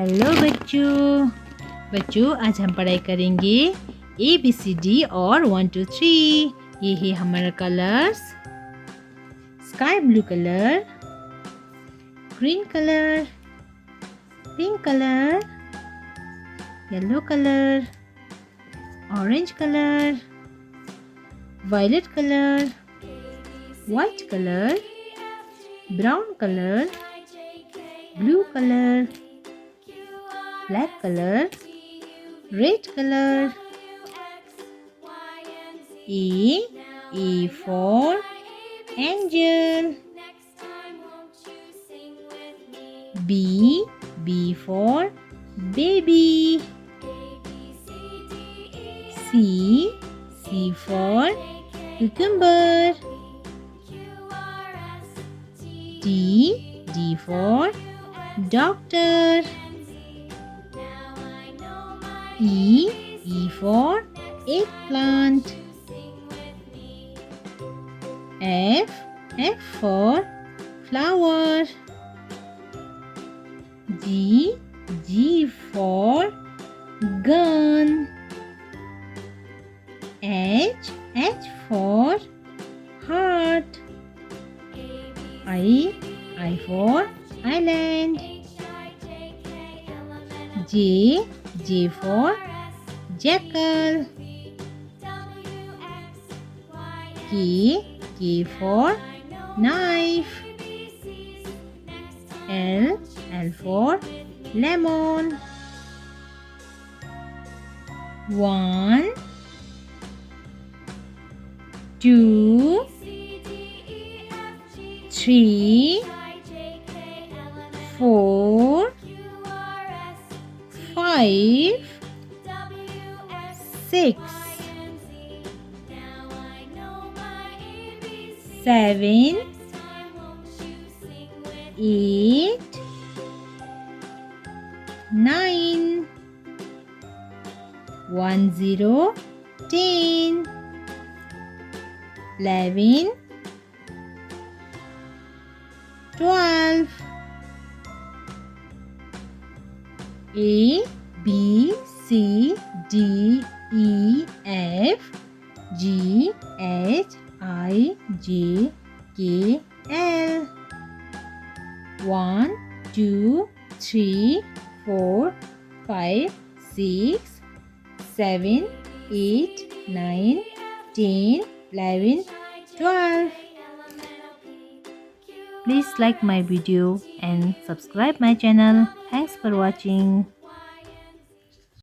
Hello बच्चों आज हम पढ़ाई करेंगे ABCD और 1 2 3। ये है हमारा colours. Sky blue colour, green colour, pink colour, yellow colour, orange colour, violet colour, white colour, brown colour, blue color, black color, red color. A for angel. B for baby. C for cucumber. D for doctor. E for eggplant. F for flower. G for gun. H for heart. I for island. J for jackal. K for knife. L for lemon. 1 2 3 4 5 6 7 8 9 1 0 10 11 12 A B C D E F G H I J K L 1 2 3 4 5 6 7 8 9 10 11 12. Please like my video and subscribe my channel. Thanks for watching.